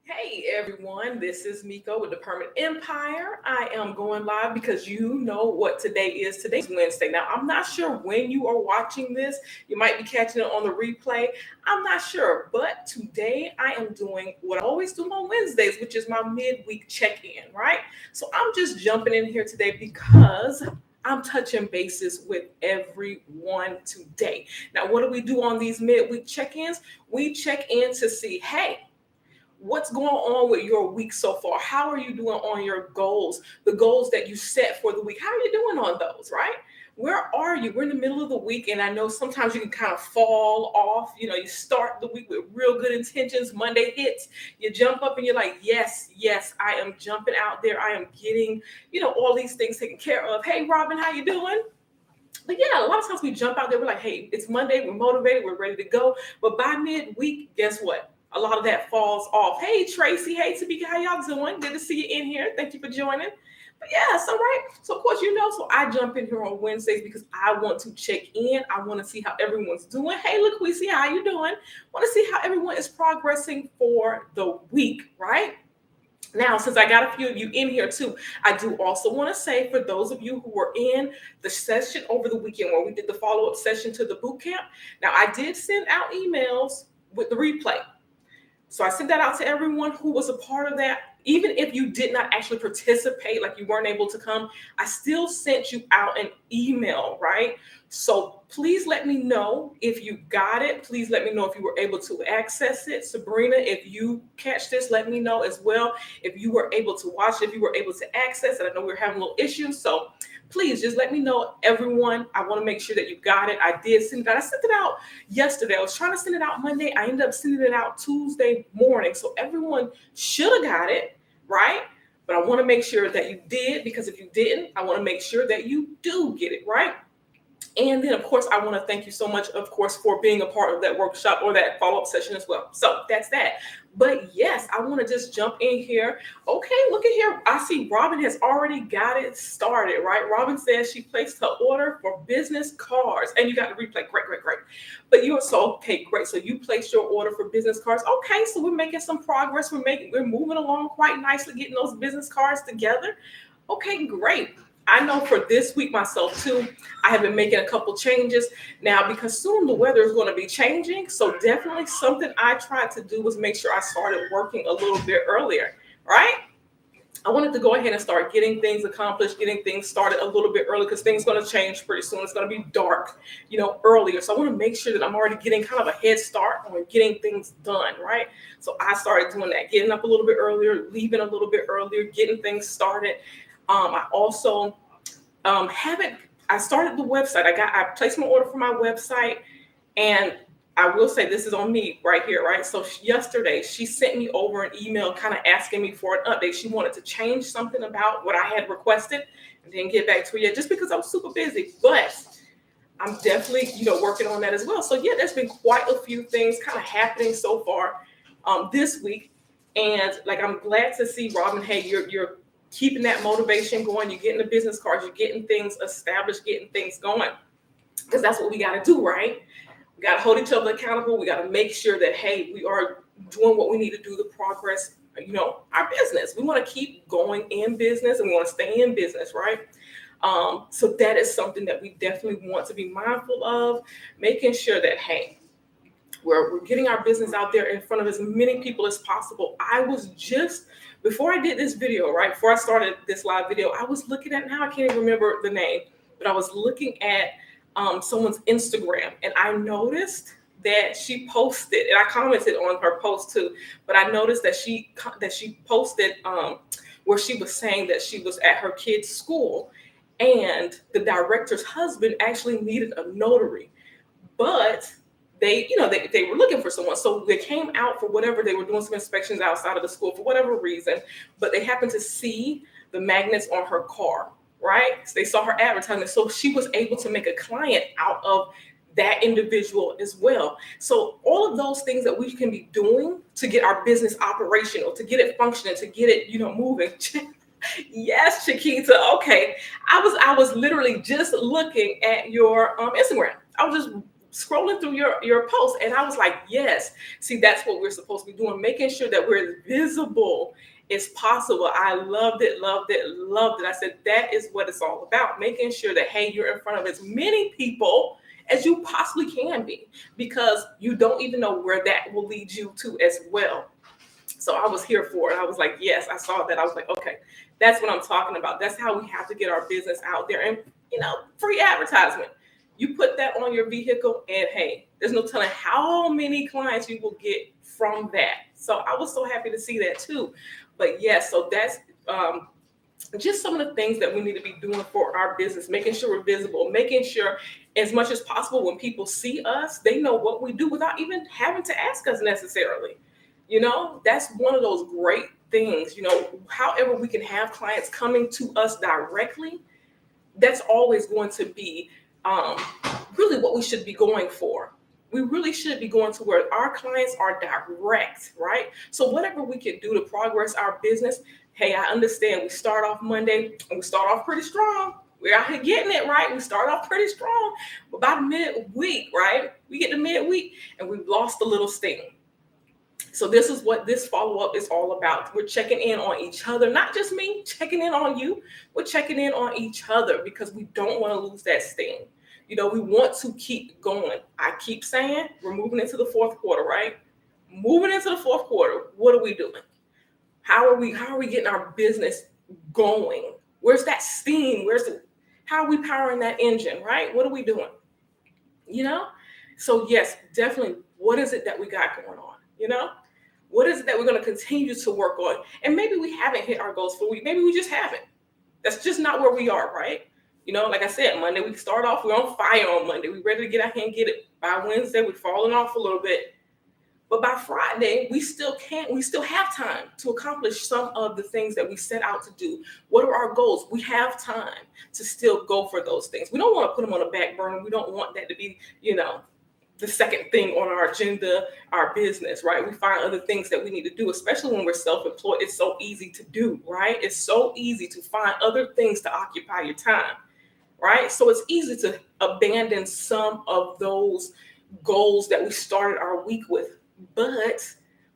Hey everyone, this is Miko with the Permanent Empire. I am going live because you know what today is. Today's Wednesday. Now, I'm not sure when you are watching this. You might be catching it on the replay. I'm not sure, but today I am doing what I always do on Wednesdays, which is my midweek check in, right? So I'm just jumping in here today because I'm touching bases with everyone today. Now, what do we do on these midweek check ins? We check in to see, hey, what's going on with your week so far? How are you doing on your goals, the goals that you set for the week? How are you doing on those, right? Where are you? We're in the middle of the week, and I know sometimes you can kind of fall off. You start the week with real good intentions. Monday hits, you jump up and you're like, yes, yes, I am jumping out there. I am getting, all these things taken care of. Hey, Robin, how you doing? But yeah, a lot of times we jump out there, we're like, hey, it's Monday, we're motivated, we're ready to go. But by midweek, guess what? A lot of that falls off. Hey, Tracy, hey, Tamika, how y'all doing? Good to see you in here. Thank you for joining. But yeah, so right. So of course, so I jump in here on Wednesdays because I want to check in. I want to see how everyone's doing. Hey, LaQuisi, how you doing? Want to see how everyone is progressing for the week, right? Now, since I got a few of you in here too, I do also want to say for those of you who were in the session over the weekend where we did the follow-up session to the boot camp, now I did send out emails with the replay. So I sent that out to everyone who was a part of that. Even if you did not actually participate, like you weren't able to come, I still sent you out an email, right? So please let me know if you got it. Please let me know if you were able to access it. Sabrina, if you catch this, let me know as well. If you were able to watch it, if you were able to access it. I know we were having a little issues. So please just let me know, everyone. I want to make sure that you got it. I did send it out. I sent it out yesterday. I was trying to send it out Monday. I ended up sending it out Tuesday morning. So everyone should have got it, right? But I want to make sure that you did, because if you didn't, I want to make sure that you do get it, right? And then, of course, I want to thank you so much, of course, for being a part of that workshop or that follow-up session as well. So that's that. But yes, I want to just jump in here. Okay, look at here. I see Robin has already got it started, right? Robin says she placed her order for business cards. And you got the replay. Great, great, great. But you are so, okay, great. So you placed your order for business cards. Okay, so we're making some progress. We're moving along quite nicely, getting those business cards together. Okay, great. I know for this week myself too, I have been making a couple changes now because soon the weather is going to be changing. So definitely something I tried to do was make sure I started working a little bit earlier, right? I wanted to go ahead and start getting things accomplished, getting things started a little bit early because things are going to change pretty soon. It's going to be dark, earlier. So I want to make sure that I'm already getting kind of a head start on getting things done, right? So I started doing that, getting up a little bit earlier, leaving a little bit earlier, getting things started. I also I started the website. I placed my order for my website, and I will say this is on me right here, right? So yesterday she sent me over an email kind of asking me for an update. She wanted to change something about what I had requested and didn't get back to her yet just because I was super busy. But I'm definitely, working on that as well. So yeah, there's been quite a few things kind of happening so far this week. And like, I'm glad to see, Robin, hey, you're keeping that motivation going. You're getting the business cards, you're getting things established, getting things going. Because that's what we got to do, right? We got to hold each other accountable. We got to make sure that, hey, we are doing what we need to do to progress, our business. We want to keep going in business and we want to stay in business, right? So that is something that we definitely want to be mindful of, making sure that, hey, we're getting our business out there in front of as many people as possible. I was just, before I did this video, right, before I started this live video, I was looking at, now I can't even remember the name, but I was looking at someone's Instagram, and I noticed that she posted, and I commented on her post too, but I noticed that she posted where she was saying that she was at her kid's school, and the director's husband actually needed a notary, but they were looking for someone. So they came out for whatever, they were doing some inspections outside of the school for whatever reason, but they happened to see the magnets on her car, right? So they saw her advertisement. So she was able to make a client out of that individual as well. So all of those things that we can be doing to get our business operational, to get it functioning, to get it, moving. Yes, Chiquita. Okay. I was literally just looking at your Instagram. I was just scrolling through your posts, and I was like, yes, see, that's what we're supposed to be doing, making sure that we're as visible as possible. I loved it, loved it, loved it. I said, that is what it's all about, making sure that, hey, you're in front of as many people as you possibly can be, because you don't even know where that will lead you to as well. So I was here for it. I was like, yes, I saw that. I was like, okay, that's what I'm talking about. That's how we have to get our business out there. And, free advertisement. You put that on your vehicle, and hey, there's no telling how many clients you will get from that. So I was so happy to see that too. But yes, so that's just some of the things that we need to be doing for our business, making sure we're visible, making sure as much as possible when people see us, they know what we do without even having to ask us necessarily. That's one of those great things, however we can have clients coming to us directly, that's always going to be really what we should be going for. We really should be going to where our clients are direct, right? So whatever we can do to progress our business, hey, I understand we start off Monday and we start off pretty strong. We're out here getting it, right? We start off pretty strong, but by the midweek, right? We get to midweek and we've lost a little steam. So this is what this follow-up is all about. We're checking in on each other, not just me checking in on you. We're checking in on each other because we don't want to lose that steam. We want to keep going. I keep saying we're moving into the fourth quarter, right? Moving into the fourth quarter, what are we doing? How are we getting our business going? Where's that steam? How are we powering that engine, right? What are we doing? So yes, definitely. What is it that we got going on? What is it that we're going to continue to work on? And maybe we haven't hit our goals for the week. Maybe we just haven't. That's just not where we are, right? Like I said, Monday, we start off, we're on fire on Monday. We're ready to get out here and get it. By Wednesday, we're falling off a little bit. But by Friday, we still have time to accomplish some of the things that we set out to do. What are our goals? We have time to still go for those things. We don't want to put them on a back burner. We don't want that to be, the second thing on our agenda, our business, right? We find other things that we need to do, especially when we're self-employed. It's so easy to do, right? It's so easy to find other things to occupy your time, right? So it's easy to abandon some of those goals that we started our week with, but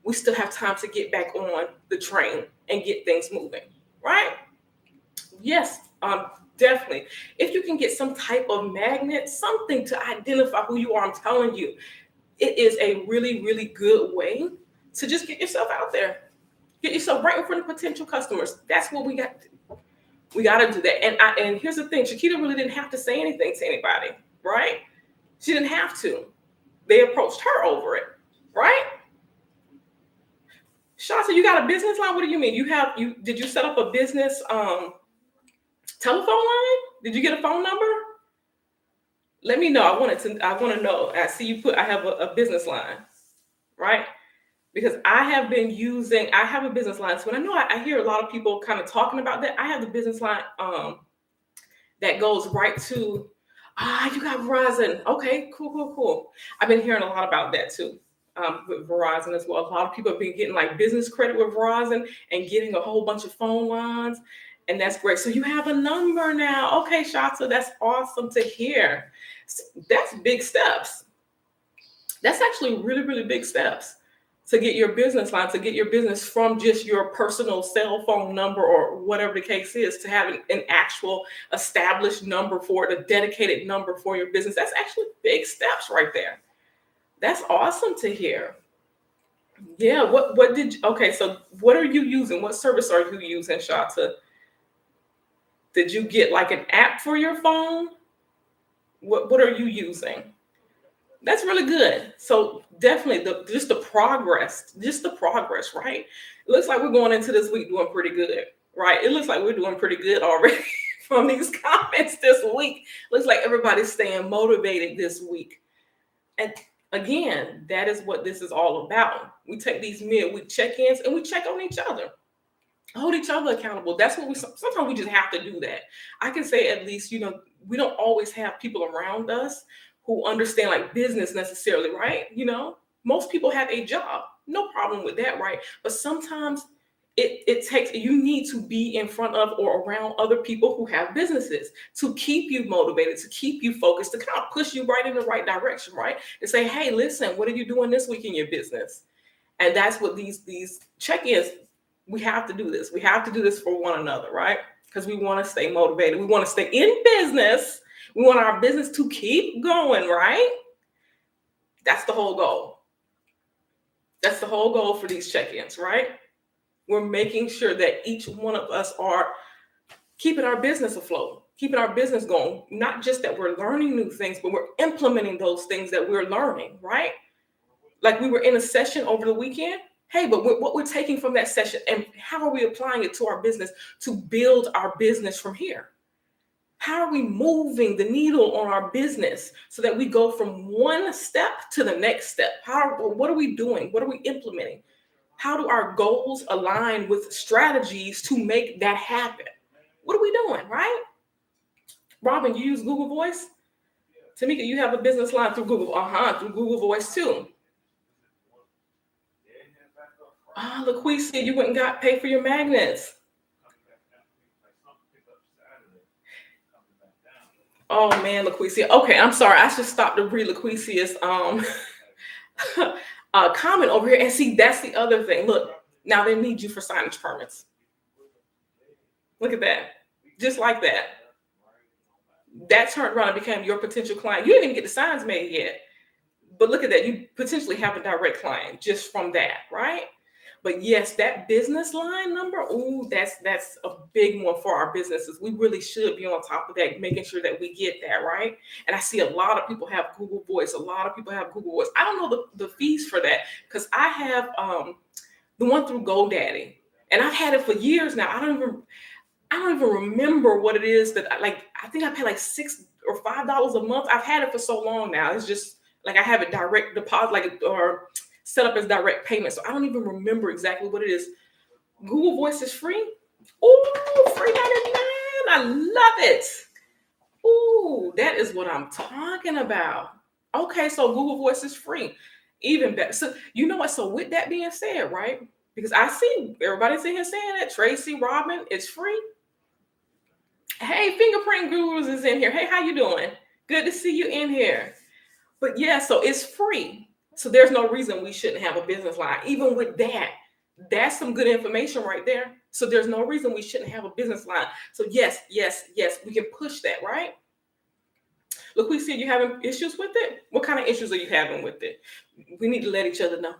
we still have time to get back on the train and get things moving, right? Yes, definitely. If you can get some type of magnet, something to identify who you are, I'm telling you, it is a really, really good way to just get yourself out there. Get yourself right in front of potential customers. That's what we got. We got to do that. And here's the thing. Shakita really didn't have to say anything to anybody, right? She didn't have to. They approached her over it, right? Shanta, you got a business line? What do you mean? Did you set up a business telephone line? Did you get a phone number? Let me know. I want to know. I see you I have a business line, right? Because I have a business line. So I know I hear a lot of people kind of talking about that. I have the business line that goes right to, you got Verizon. Okay, cool. I've been hearing a lot about that too. With Verizon as well. A lot of people have been getting like business credit with Verizon and getting a whole bunch of phone lines. And that's great. So you have a number now. Okay, Shanta, that's awesome to hear. That's big steps. That's actually really, really big steps to get your business line, to get your business from just your personal cell phone number or whatever the case is, to having an actual established number for it, a dedicated number for your business. That's actually big steps right there. That's awesome to hear. Yeah. So what are you using? What service are you using, Shanta? Did you get like an app for your phone? What are you using? That's really good. So definitely just the progress, right? It looks like we're going into this week doing pretty good, right? It looks like we're doing pretty good already from these comments this week. Looks like everybody's staying motivated this week. And again, that is what this is all about. We take these midweek check-ins and we check on each other. Hold each other accountable. That's what sometimes we just have to do that. I can say at least, we don't always have people around us who understand like business necessarily, right? Most people have a job, no problem with that, right? But sometimes it takes, you need to be in front of or around other people who have businesses to keep you motivated, to keep you focused, to kind of push you right in the right direction, right? And say, hey, listen, what are you doing this week in your business? And that's what these check-ins, we have to do this. We have to do this for one another, right? Because we want to stay motivated. We want to stay in business. We want our business to keep going, right? That's the whole goal. That's the whole goal for these check-ins, right? We're making sure that each one of us are keeping our business afloat, keeping our business going. Not just that we're learning new things, but we're implementing those things that we're learning, right? Like we were in a session over the weekend. Hey, but what we're taking from that session and how are we applying it to our business to build our business from here? How are we moving the needle on our business so that we go from one step to the next step? What are we doing? What are we implementing? How do our goals align with strategies to make that happen? What are we doing, right? Robin, you use Google Voice? Tamika, you have a business line through Google. Through Google Voice too. LaQuisia, you went and got paid for your magnets. Oh man, LaQuisia. Okay, I'm sorry. I should stop to read LaQuisia's comment over here. And see, that's the other thing. Look, now they need you for signage permits. Look at that. Just like that. That turned around and became your potential client. You didn't even get the signs made yet. But look at that. You potentially have a direct client just from that, right? But yes, that business line number, that's a big one for our businesses. We really should be on top of that, making sure that we get that, right? And I see a lot of people have Google Voice. A lot of people have Google Voice. I don't know the fees for that because I have the one through GoDaddy. And I've had it for years now. I don't even remember what it is that I think I pay like $6 or $5 a month. I've had it for so long now. It's just like I have it direct deposit, or set up as direct payment. So I don't even remember exactly what it is. Google Voice is free. Oh, free $99. I love it. Oh, that is what I'm talking about. Okay, so Google Voice is free. Even better. So you know what? So with that being said, right? Because I see everybody's in here saying that. Tracy, Robin, it's free. Hey, Fingerprint Gurus is in here. Hey, how you doing? Good to see you in here. But yeah, so it's free. So there's no reason we shouldn't have a business line. Even with that, that's some good information right there. So there's no reason we shouldn't have a business line. So yes, we can push that, right? Look, we see you having issues with it. What kind of issues are you having with it? We need to let each other know.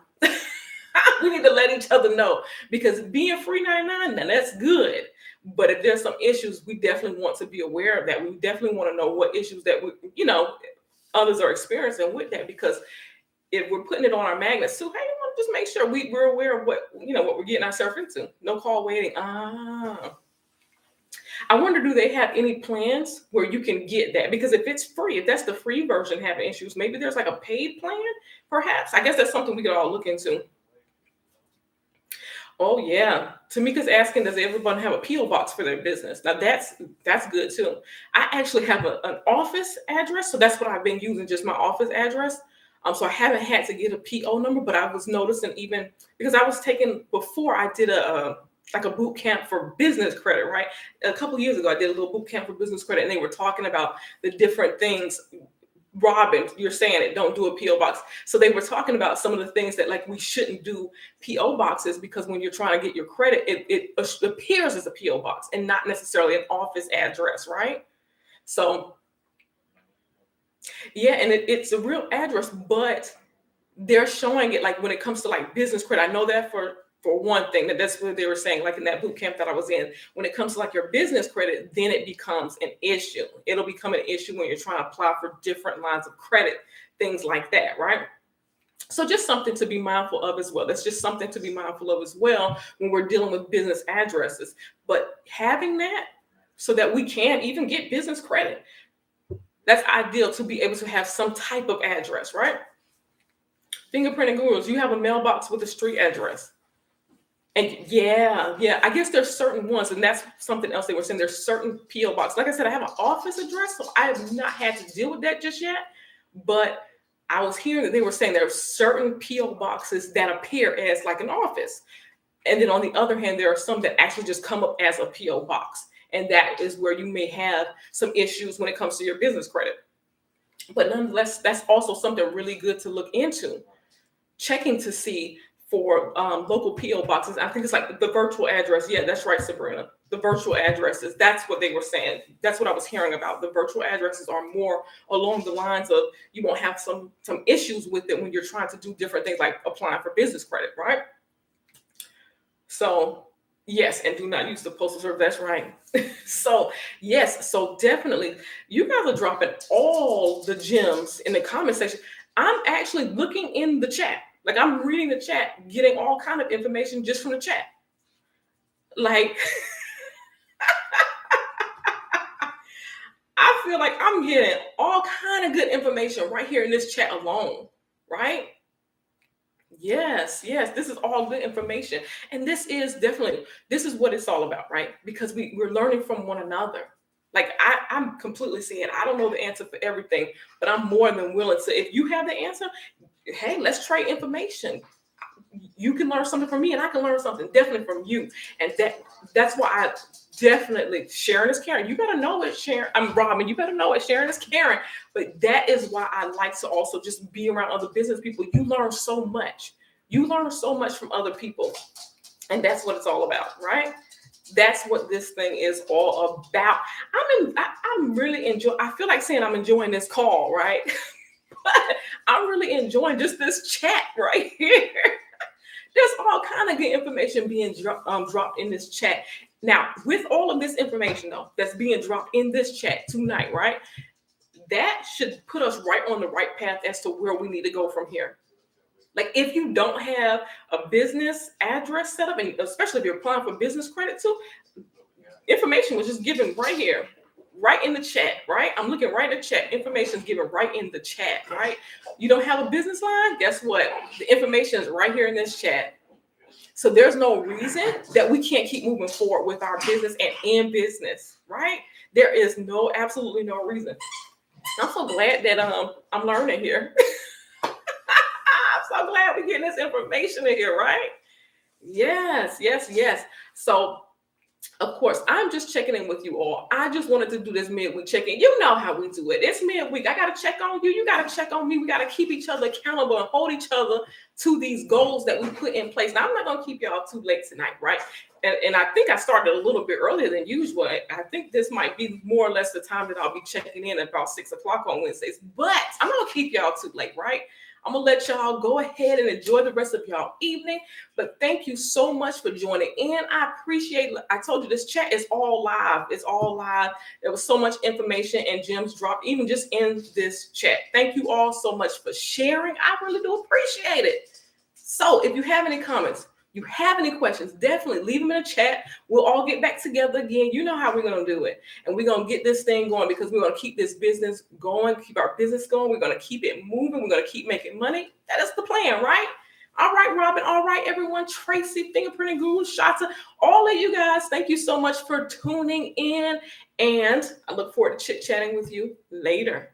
We need to let each other know, because being free 99, now that's good. But if there's some issues, we definitely want to be aware of that. We definitely want to know what issues that others are experiencing with that, because if we're putting it on our magnets too, hey, we want to just make sure we're aware of what we're getting ourselves into. No call waiting. I wonder, do they have any plans where you can get that? Because if it's free, if that's the free version having issues, maybe there's like a paid plan, perhaps. I guess that's something we could all look into. Oh yeah, Tamika's asking, does everyone have a P.O. box for their business? Now that's good too. I actually have an office address, so that's what I've been using, just my office address. So I haven't had to get a P.O. number, but I was noticing, even because I was taking, before I did a boot camp for business credit, right? A couple years ago, I did a little boot camp for business credit, and they were talking about the different things. Robin, you're saying it, don't do a P.O. box. So they were talking about some of the things that, like, we shouldn't do P.O. boxes, because when you're trying to get your credit, it appears as a P.O. box and not necessarily an office address, right? So yeah, and it's a real address, but they're showing it, like, when it comes to like business credit. I know that for one thing, that's what they were saying, like in that boot camp that I was in. When it comes to like your business credit, then it becomes an issue. It'll become an issue when you're trying to apply for different lines of credit, things like that, right? So just something to be mindful of as well. That's just something to be mindful of as well when we're dealing with business addresses. But having that so that we can even get business credit, that's ideal, to be able to have some type of address, right? Fingerprinting Gurus, you have a mailbox with a street address. And yeah, I guess there's certain ones, and that's something else they were saying. There's certain P.O. boxes. Like I said, I have an office address, so I have not had to deal with that just yet. But I was hearing that they were saying there are certain P.O. boxes that appear as like an office. And then on the other hand, there are some that actually just come up as a PO box. And that is where you may have some issues when it comes to your business credit. But nonetheless, that's also something really good to look into. Checking to see for local PO boxes. I think it's like the virtual address. Yeah, that's right, Sabrina. The virtual addresses. That's what they were saying. That's what I was hearing about. The virtual addresses are more along the lines of you won't have some issues with it when you're trying to do different things like applying for business credit, right? So yes, and do not use the postal service. That's right. So yes, so definitely, you guys are dropping all the gems in the comment section. I'm actually looking in the chat, like I'm reading the chat, getting all kind of information just from the chat. Like, I feel like I'm getting all kind of good information right here in this chat alone, right? Yes, this is all good information. And this is what it's all about, right? Because we're learning from one another. Like I'm completely saying, I don't know the answer for everything, but I'm more than willing to, if you have the answer, hey, let's trade information. You can learn something from me and I can learn something definitely from you. And that's why I definitely, sharing is caring. You better know it, sharing. I'm Robin. You better know it, sharing is caring. But that is why I like to also just be around other business people. You learn so much. You learn so much from other people. And that's what it's all about, right? That's what this thing is all about. I'm really enjoying, I feel like saying I'm enjoying this call, right? But I'm really enjoying just this chat right here. There's all kind of good information being dropped in this chat. Now, with all of this information, though, that's being dropped in this chat tonight, right? That should put us right on the right path as to where we need to go from here. Like, if you don't have a business address set up, and especially if you're applying for business credit too, information was just given right here, right in the chat, right? I'm looking right in the chat. Information is given right in the chat, right? You don't have a business line? Guess what? The information is right here in this chat. So there's no reason that we can't keep moving forward with our business and in business, right? There is absolutely no reason. I'm so glad that I'm learning here. I'm so glad we're getting this information in here, right? Yes. So of course, I'm just checking in with you all. I just wanted to do this midweek check-in. You know how we do it. It's midweek. I got to check on you. You got to check on me. We got to keep each other accountable and hold each other to these goals that we put in place. Now, I'm not going to keep y'all too late tonight, right? And I think I started a little bit earlier than usual. I think this might be more or less the time that I'll be checking in at about 6 o'clock on Wednesdays. But I'm not going to keep y'all too late, right? I'm going to let y'all go ahead and enjoy the rest of y'all evening. But thank you so much for joining in. I appreciate, I told you this chat is all live. It's all live. There was so much information and gems dropped, even just in this chat. Thank you all so much for sharing. I really do appreciate it. So if you have any comments, you have any questions, definitely leave them in the chat. We'll all get back together again. You know how we're going to do it. And we're going to get this thing going because we're going to keep this business going, keep our business going. We're going to keep it moving. We're going to keep making money. That is the plan, right? All right, Robin. All right, everyone. Tracy, Fingerprinting Guru, Shata, all of you guys, thank you so much for tuning in. And I look forward to chit-chatting with you later.